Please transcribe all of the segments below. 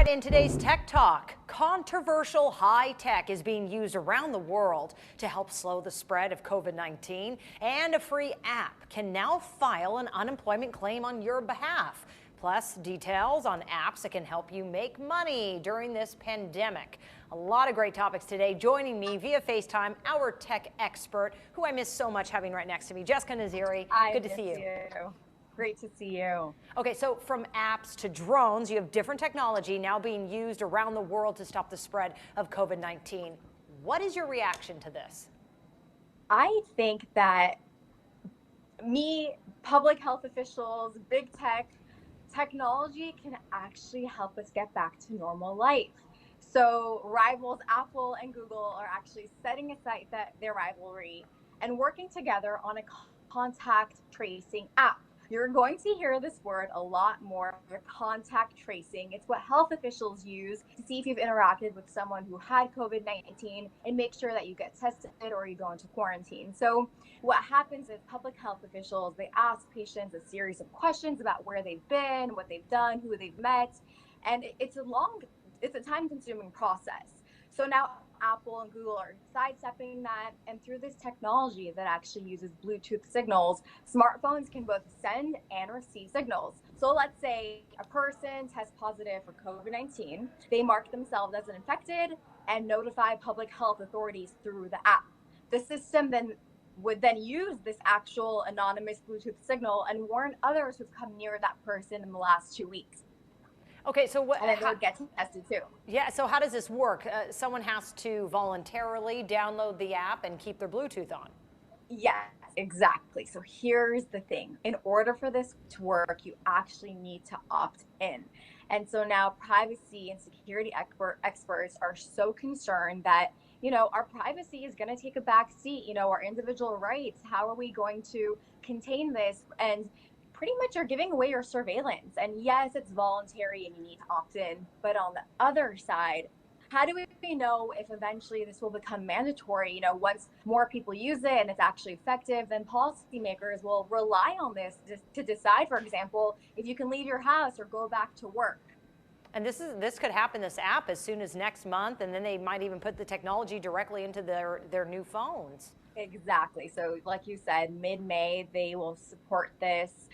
right, in today's Tech Talk, controversial high tech is being used around the world to help slow the spread of COVID-19, and a free app can now file an unemployment claim on your behalf. Plus, details on apps that can help you make money during this pandemic. A lot of great topics today. Joining me via FaceTime, our tech expert, who I miss so much having right next to me, Jessica Naziri. Good to see you. Great to see you. Okay, so from apps to drones, you have different technology now being used around the world to stop the spread of COVID-19. What is your reaction to this? I think that public health officials, big tech, technology can actually help us get back to normal life. So rivals Apple and Google are actually setting aside their rivalry and working together on a contact tracing app. You're going to hear this word a lot more, contact tracing. It's what health officials use to see if you've interacted with someone who had COVID-19 and make sure that you get tested or you go into quarantine. So what happens is public health officials, they ask patients a series of questions about where they've been, what they've done, who they've met, and it's a time-consuming process. So now Apple and Google are sidestepping that, and through this technology that actually uses Bluetooth signals, smartphones can both send and receive signals. So let's say a person tests positive for COVID-19, they mark themselves as infected and notify public health authorities through the app. The system would then use this actual anonymous Bluetooth signal and warn others who've come near that person in the last 2 weeks. Okay, so and then they would get tested too. Yeah, so how does this work? Someone has to voluntarily download the app and keep their Bluetooth on. Yes, exactly. So here's the thing. In order for this to work, you actually need to opt in. And so now privacy and security experts are so concerned that, our privacy is going to take a back seat, our individual rights. How are we going to contain this? And pretty much you're giving away your surveillance. And yes, it's voluntary and you need to opt in. But on the other side, how do we know if eventually this will become mandatory? Once more people use it and it's actually effective, then policymakers will rely on this to decide, for example, if you can leave your house or go back to work. And this could happen, this app, as soon as next month, and then they might even put the technology directly into their new phones. Exactly. So like you said, mid-May, they will support this.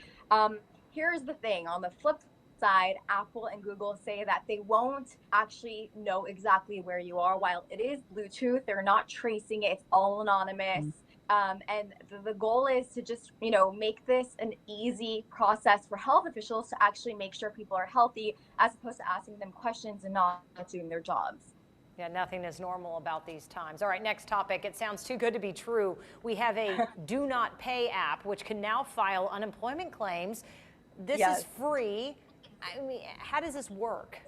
Here's the thing. On the flip side, Apple and Google say that they won't actually know exactly where you are. While it is Bluetooth, they're not tracing it. It's all anonymous. And the goal is to just, make this an easy process for health officials to actually make sure people are healthy, as opposed to asking them questions and not doing their jobs. Yeah, nothing is normal about these times. All right, next topic. It sounds too good to be true. We have a Do Not Pay app, which can now file unemployment claims. This is free. I mean, how does this work?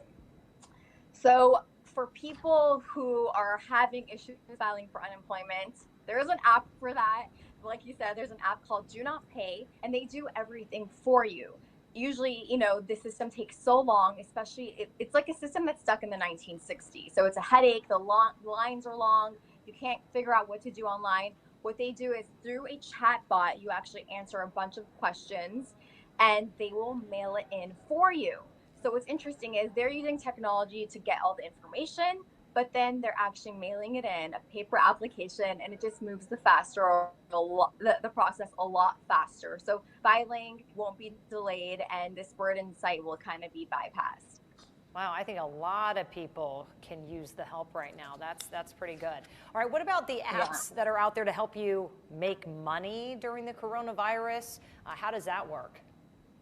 So for people who are having issues filing for unemployment, there's an app for that. Like you said, there's an app called Do Not Pay, and they do everything for you. Usually, the system takes so long, especially it's like a system that's stuck in the 1960s. So it's a headache. The lines are long. You can't figure out what to do online. What they do is through a chat bot, you actually answer a bunch of questions and they will mail it in for you. So what's interesting is they're using technology to get all the information, but then they're actually mailing it in, a paper application, and it just moves the process a lot faster. So filing won't be delayed, and this burden site will kind of be bypassed. Wow, I think a lot of people can use the help right now. That's pretty good. All right, what about the apps that are out there to help you make money during the coronavirus? How does that work?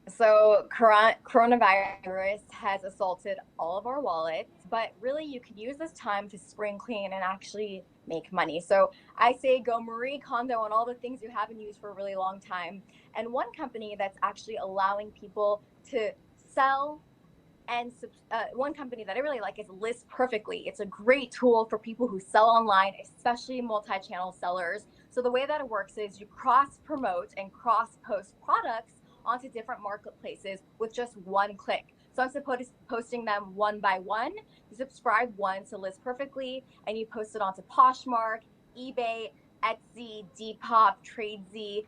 So coronavirus has assaulted all of our wallets, but really you can use this time to spring clean and actually make money. So I say go Marie Kondo on all the things you haven't used for a really long time. And one company that's actually allowing people to sell and one company that I really like is List Perfectly. It's a great tool for people who sell online, especially multi-channel sellers. So the way that it works is you cross-promote and cross-post products onto different marketplaces with just one click. So instead of posting them one by one, you subscribe one to List Perfectly and you post it onto Poshmark, eBay, Etsy, Depop, Tradesy,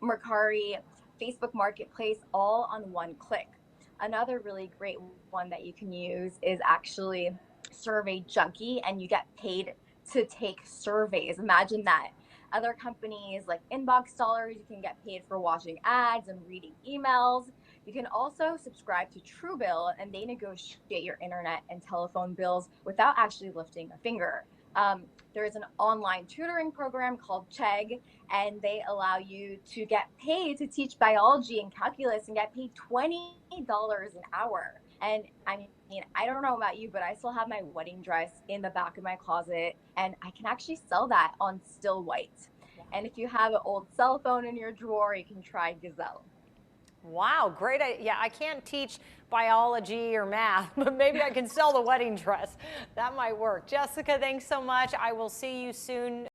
Mercari, Facebook Marketplace, all on one click. Another really great one that you can use is actually Survey Junkie, and you get paid to take surveys. Imagine that. Other companies like Inbox Dollars, you can get paid for watching ads and reading emails. You can also subscribe to Truebill, and they negotiate your internet and telephone bills without actually lifting a finger. There is an online tutoring program called Chegg, and they allow you to get paid to teach biology and calculus and get paid $20 an hour. And I mean, I don't know about you, but I still have my wedding dress in the back of my closet, and I can actually sell that on Still White. And if you have an old cell phone in your drawer, you can try Gazelle. Wow, great. Yeah, I can't teach biology or math, but maybe I can sell the wedding dress. That might work. Jessica, thanks so much. I will see you soon.